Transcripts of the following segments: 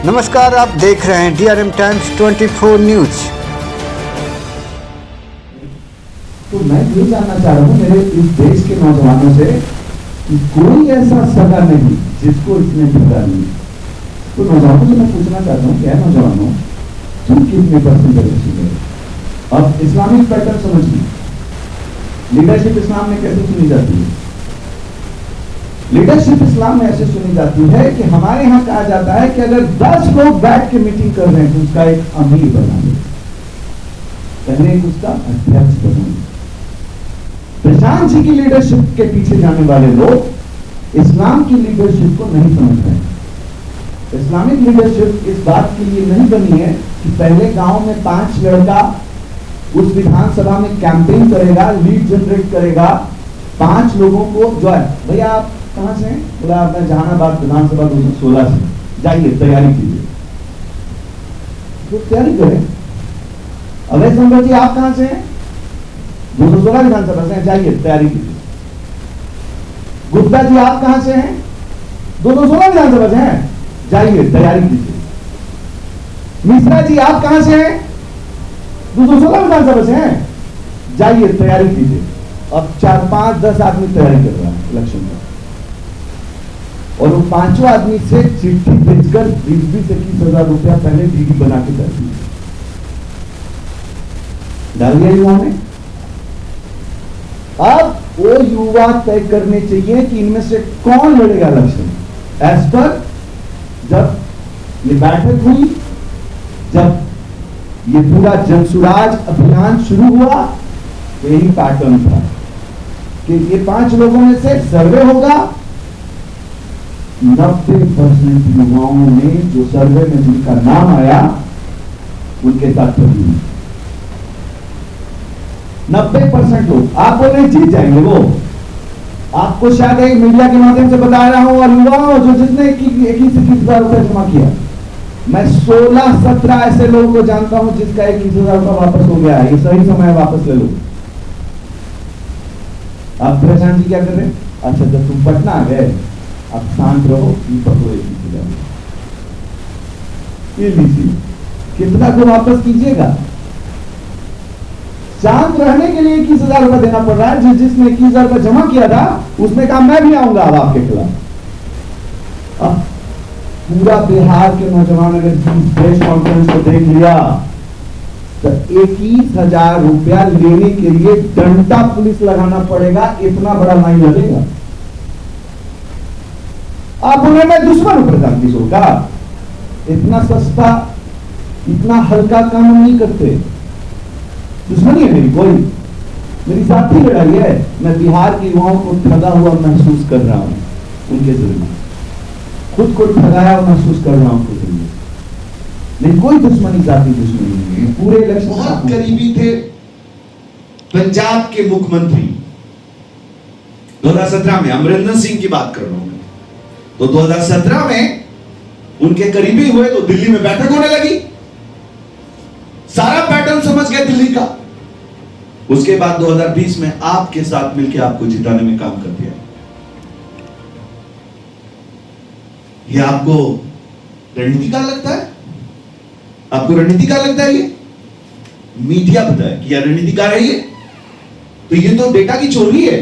नमस्कार, आप देख रहे हैं DRM टाइम्स 24 न्यूज। तो मैं ये जानना चाह रहा हूँ मेरे इस देश के नौजवानों से कि कोई ऐसा सगा नहीं जिसको इसने ठुकरा नहीं। तो नौजवानों से मैं पूछना चाहता हूँ, क्या नौजवानों तुम कितने परसेंट है? अब इस्लामिक पैटर्न समझिए, लीडरशिप इस्लाम में कैसे सुनी जाती है? लीडरशिप इस्लाम में ऐसे सुनी जाती है कि हमारे यहाँ कहा जाता है कि अगर 10 लोग बैठ के मीटिंग कर रहे हैं तो उसका एक अमीर बना लो, पहले एक उसका अध्यक्ष बना लो। प्रशांत जी की लीडरशिप के पीछे जाने वाले लोग इस्लाम की लीडरशिप को नहीं समझ रहे हैं। इस्लामिक लीडरशिप इस बात के लिए नहीं बनी है कि पहले गांव में 5 लड़का उस विधानसभा में कैंपेन करेगा, लीड जनरेट करेगा, 5 लोगों को जो है, भैया आप कहां से हैं? बोला मैं जहानाबाद विधानसभा 216 से, जाइए तैयारी कीजिए। तो तैयारी करें। अवैध संपत्ति जी आप कहां से हैं? 216 विधानसभा से, जाइए तैयारी कीजिए। गुप्ता जी आप कहां से हैं? 216 विधानसभा से हैं, जाइए तैयारी कीजिए। मिश्रा जी आप कहां से हैं? 216 विधानसभा से हैं, जाइए तैयारी कीजिए। अब 4, 5, 10 आदमी तैयारी कर रहा है इलेक्शन का, और वो 5 आदमी से चिट्ठी भेजकर 20-21 रुपया पहले डीडी बना के कर दी, डाल दिया युवाओं ने। अब वो युवा तय करने चाहिए कि इनमें से कौन लड़ेगा इलेक्शन। एज पर जब ये बैठक हुई, जब ये पूरा जनसुराज अभियान शुरू हुआ, तो यही पैटर्न था कि ये 5 लोगों में से सर्वे होगा। 90% युवाओं ने जो सर्वे में जिनका नाम आया उनके साथ ठगी हुई। 90% लोग आप बोल रहे जीत जाएंगे। वो आपको शायद एक मीडिया के माध्यम से बता रहा हूं, और युवाओं जो जिसने 21,000 रुपए जमा किया, मैं 16-17 ऐसे लोगों को जानता हूं जिसका 21,000 रुपया वापस हो गया है। ये सही समय वापस ले लो। अब प्रशांत जी क्या कर रहे हैं? अच्छा जब तुम पटना आ गए, अब शांत रहो, पकड़ो 21,000 कितना को वापस कीजिएगा? शांत रहने के लिए 21,000 रुपया देना पड़ रहा है। जिसने 21,000 रुपया जमा किया था उसने कहा मैं भी आऊंगा अब आपके खिलाफ। अब पूरा बिहार के नौजवान अगर प्रेस कॉन्फ्रेंस को देख लिया तो 21,000 रुपया लेने के लिए डंडा पुलिस लगाना पड़ेगा, इतना बड़ा लाइन लगेगा। आप बोले मैं दुश्मन हूं प्रशांत किशोर का, इतना सस्ता इतना हल्का काम नहीं करते। दुश्मनी है मेरी कोई, मेरी साथी लड़ाई है। मैं बिहार के युवाओं को ठगा हुआ महसूस कर रहा हूं, उनके जरिए खुद को ठगाया हुआ महसूस कर रहा हूं उनके जरिए। नहीं कोई दुश्मनी, जाती दुश्मनी नहीं। पूरे इलेक्शन बहुत करीबी थे पंजाब के मुख्यमंत्री 2017 में, अमरिंदर सिंह की बात कर रहा हूं। तो 2017 में उनके करीबी हुए तो दिल्ली में बैठक होने लगी, सारा पैटर्न समझ गए दिल्ली का। उसके बाद 2020 में आपके साथ मिलकर आपको जिताने में काम कर दिया। ये आपको रणनीतिकार लगता है? आपको रणनीतिकार लगता है? ये मीडिया बताए कि यह रणनीतिकार है। ये तो ये तो डेटा की चोरी है,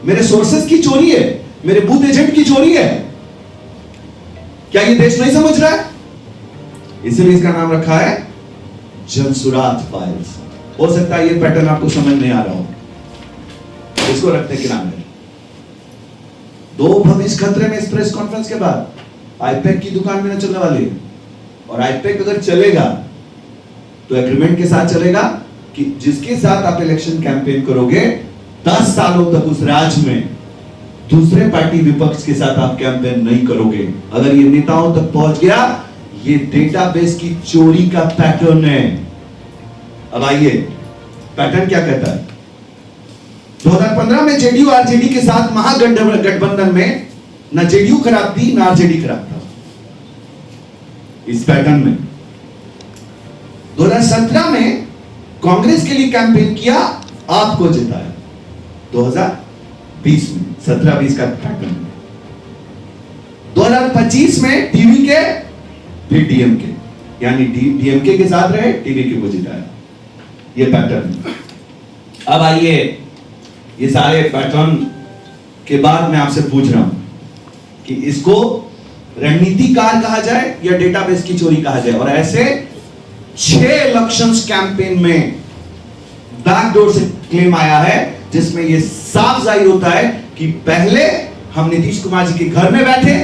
मेरे सोर्सेस की चोरी है, मेरे बूथ एजेंट की चोरी है। क्या ये देश नहीं समझ रहा है? इसलिए इसका नाम रखा है जनसुराज फाइल्स। हो सकता है ये पैटर्न आपको समझ नहीं आ रहा हो, इसको रखते किनारे। 2 भविष्य खतरे में इस प्रेस कॉन्फ्रेंस के बाद आईपैक की दुकान में न चलने वाली है। और आईपैक अगर चलेगा तो एग्रीमेंट के साथ चलेगा कि जिसके साथ आप इलेक्शन कैंपेन करोगे 10 सालों तक उस राज्य में दूसरे पार्टी विपक्ष के साथ आप कैंपेन नहीं करोगे। अगर ये नेताओं तक पहुंच गया, ये डेटाबेस की चोरी का पैटर्न है। अब आइए पैटर्न क्या कहता है। 2015 में जेडीयू आरजेडी के साथ महागठबंधन में ना जेडीयू खराब थी ना आरजेडी खराब था। इस पैटर्न में 2017 में कांग्रेस के लिए कैंपेन किया, आपको जिताया। 2020 में 17-20 का पैटर्न। 2025 में टीवी के फिर डीएमके, यानी डीएमके के साथ रहे, टीवीके को जिताया। ये पैटर्न। अब आइए, ये सारे पैटर्न के बाद मैं आपसे पूछ रहा हूं कि इसको रणनीतिकार कहा जाए या डेटाबेस की चोरी कहा जाए। और ऐसे 6 इलेक्शंस कैंपेन में बैकडोर से क्लेम आया है जिसमें यह साफ जाहिर होता है कि पहले हम नीतीश कुमार जी के घर में बैठे,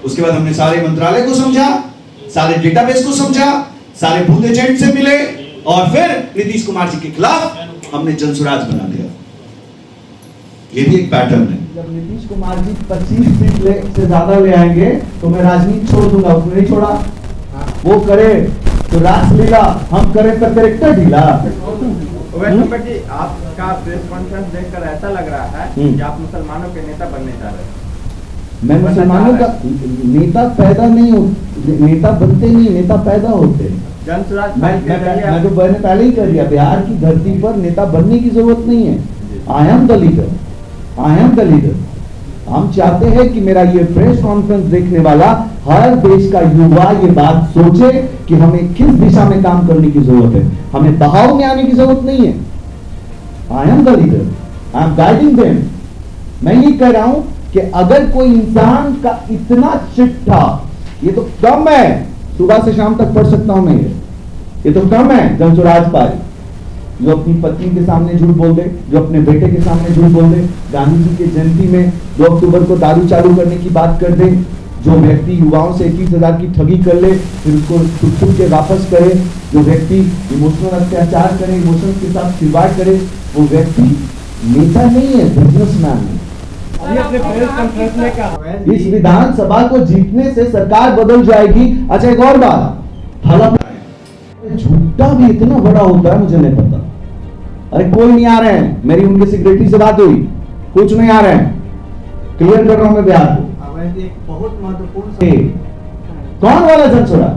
उसके बाद हमने सारे मंत्रालय को समझा, सारे डेटाबेस को समझा, सारे बूथ एजेंट से मिले और फिर नीतीश कुमार जी के खिलाफ हमने जनसुराज बना दिया। ये भी एक पैटर्न है। जब नीतीश कुमार जी 25 सीट से ज्यादा ले आएंगे तो मैं राजनीति छोड़ दूंगा। उसने नहीं छोड़ा, वो करे तो रासलीला, हम करें तो करेक्टर ढीला। जी, आपका प्रेस कॉन्फ्रेंस देखकर ऐसा लग रहा है कि आप मुसलमानों के नेता बनने जा रहे हैं। मैं मुसलमानों का नेता पैदा नहीं हो, नेता बनते नहीं, नेता पैदा होते। जनसुराज मैं तो मैंने पहले ही कर दिया, बिहार की धरती पर नेता बनने की जरूरत नहीं है। I am the leader, I am the leader. हम चाहते हैं कि मेरा ये प्रेस कॉन्फ्रेंस देखने वाला हर देश का युवा ये बात सोचे कि हमें किस दिशा में काम करने की जरूरत है। हमें बहाव में आने की जरूरत नहीं है। I am the leader, I am guiding them. मैं ये कह रहा हूं कि अगर कोई इंसान का इतना चिट्ठा, ये तो कम है, सुबह से शाम तक पढ़ सकता हूं मैं, ये तो कम है। जनसुराज पारी जो अपनी पत्नी के सामने झूठ बोल दे, जो अपने बेटे के सामने झूठ बोल दे, गांधी जी की जयंती में 2 अक्टूबर को दारू चालू करने की बात कर दे, जो व्यक्ति युवाओं से 21,000 की ठगी कर ले फिर उसको छुप के वापस करे, जो व्यक्ति इमोशनल अत्याचार करे, इमोशनल के साथ खिलवाड़ करे, वो व्यक्ति नेता नहीं है, बिजनेसमैन है। अपने प्रेस कॉन्फ्रेंस में कहा इस विधानसभा को जीतने से सरकार बदल जाएगी। अच्छा, एक और बात, हालांकि झूठा भी इतना बड़ा होता है, मुझे नहीं पता। अरे कोई नहीं आ रहे हैं, मेरी उनके सेक्रेटरी से बात हुई, कुछ नहीं आ रहे हैं, क्लियर कर रहा हूं मैं बिहार को। एक बहुत महत्वपूर्ण कौन वाला जनसुराज?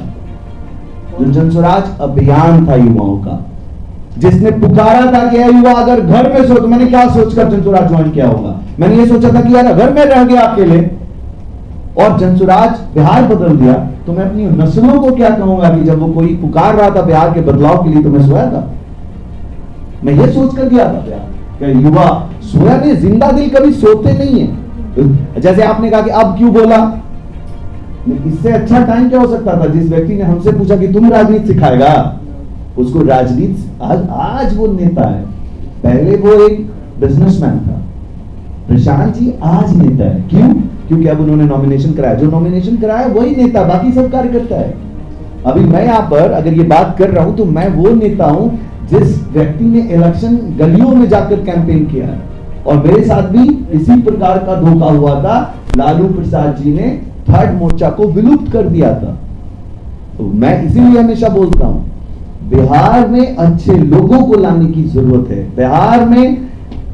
जो जनसुराज अभियान था युवाओं का, जिसने पुकारा था कि युवा अगर घर में तो मैंने क्या सोचकर जनसुराज ज्वाइन किया होगा? मैंने ये सोचा था कि यार घर में रह गया अकेले और जनसुराज बिहार बदल दिया, तो मैं अपनी नस्लों को क्या कहूंगा कि जब वो कोई पुकार रहा था बिहार के बदलाव के लिए तो मैं सोया था। मैं ये सोच कर गया था बिहार, युवा सोया नहीं, जिंदा दिल कभी सोते नहीं है। जैसे आपने कहा कि अब क्यों बोला, इससे अच्छा टाइम क्या हो सकता था? जिस व्यक्ति ने हमसे पूछा कि तुम राजनीति सिखाएगा, उसको राजनीति आज वो नेता है, पहले वो एक बिजनेसमैन था। प्रशांत जी आज नेता है, क्यों? क्योंकि अब उन्होंने नॉमिनेशन कराया, जो नॉमिनेशन कराया वही नेता, बाकी सब कार्यकर्ता है। अभी मैं यहाँ पर अगर ये बात कर रहा हूं तो मैं वो नेता हूं जिस व्यक्ति ने इलेक्शन गलियों में जाकर कैंपेन किया है, और मेरे साथ भी इसी प्रकार का धोखा हुआ था। लालू प्रसाद जी ने थर्ड मोर्चा को विलुप्त कर दिया था। तो मैं इसीलिए हमेशा बोलता हूं, बिहार में अच्छे लोगों को लाने की जरूरत है, बिहार में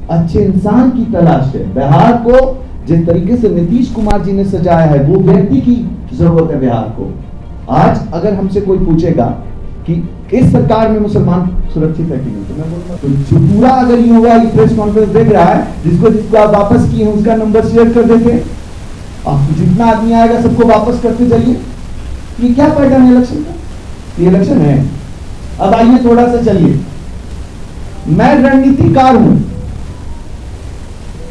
अच्छे इंसान की तलाश है। बिहार को जिस तरीके से नीतीश कुमार जी ने सजाया है, वो व्यक्ति की जरूरत है बिहार को। आज अगर हमसे कोई पूछेगा कि इस सरकार में मुसलमान सुरक्षित है कि नहीं, तो मैं बोलूंगा तो पूरा अगर युवा प्रेस कॉन्फ्रेंस देख रहा है, जिसको आप वापस किए हैं उसका नंबर शेयर कर देते, आप जितना आदमी आएगा सबको वापस करते जाइए। ये क्या पैटर्न है इलेक्शन का? ये इलेक्शन है। अब आइए थोड़ा सा चलिए, मैं रणनीतिकार हूं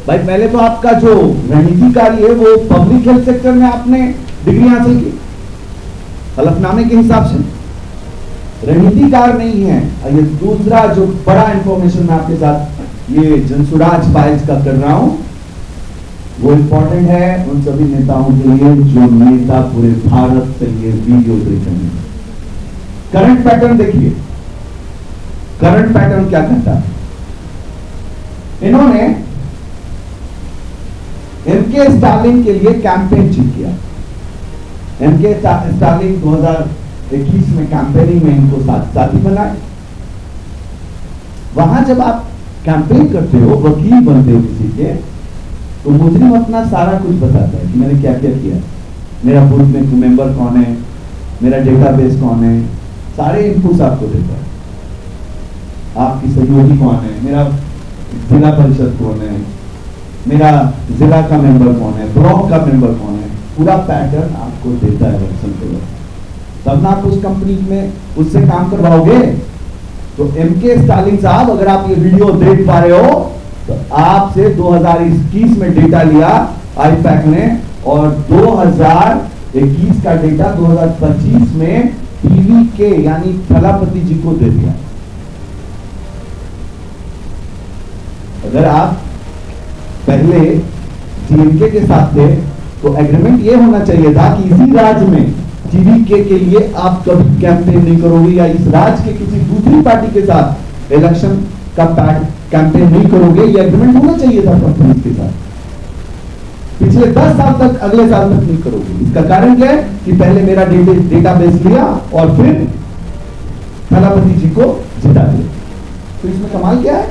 भाई। पहले तो आपका जो रणनीतिकारी है वो पब्लिक हेल्थ सेक्टर में आपने डिग्री हासिल की हलफनामे के हिसाब से, रणनीतिकार नहीं है। ये दूसरा जो बड़ा इंफॉर्मेशन मैं आपके साथ ये जनसुराज फाइल्स का कर रहा हूं, वो इंपॉर्टेंट है उन सभी नेताओं के लिए जो नेता पूरे भारत से ये वीडियो देख रहे हैं। करंट पैटर्न देखिए, करंट पैटर्न क्या कहता है। इन्होंने एमके स्टालिन के लिए कैंपेन चीफ किया। एमके स्टालिन 2021 में कैंपेनिंग में इनको साथी बनाए। वहां जब आप कैंपेन करते हो, वकील बनते हो किसी के, तो मुजरिम अपना सारा कुछ बताता है कि मैंने क्या क्या किया, मेरा बूथ में मेंबर कौन है, मेरा डेटाबेस कौन है, सारे इनपुट्स आपको देता है। आपकी सहयोगी कौन है, मेरा जिला परिषद कौन है, मेरा जिला का मेंबर कौन है, ब्लॉक का मेंबर कौन है, पूरा पैटर्न आपको देता है इलेक्शन के वक्त, तब ना आप उस कंपनी में उससे काम करवाओगे। तो एमके स्टालिन साहब, अगर आप ये वीडियो देख पा रहे हो तो आपसे 2021 में डेटा लिया आईपैक ने, और 2021 का डेटा 2025 में टीवी के यानी थलापति जी को दे दिया। अगर आप पहले जीएमके के साथ थे तो एग्रीमेंट ये होना चाहिए था कि इसी राज्य में टीवीके के लिए आप कभी कैंपेन नहीं करोगे, या इस राज्य के किसी दूसरी पार्टी के साथ इलेक्शन का कैंपेन नहीं करोगे। ये एग्रीमेंट होना चाहिए था कंपनी के साथ। पिछले 10 साल तक, अगले साल तक नहीं करोगे। इसका कारण क्या है कि पहले मेरा डेटाबेस लिया और फिर थलापति जी को जिता दिया। तो इसमें कमाल क्या है?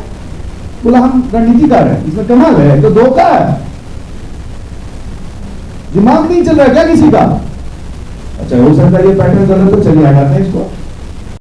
बोला हम रणनीतिकार हैं, इसमें कमाल है? तो धोखा है। दिमाग नहीं चल रहा क्या किसी का? अच्छा, हो सकता है ये पैटर्न गलत, तो चलिए हटाते हैं इसको।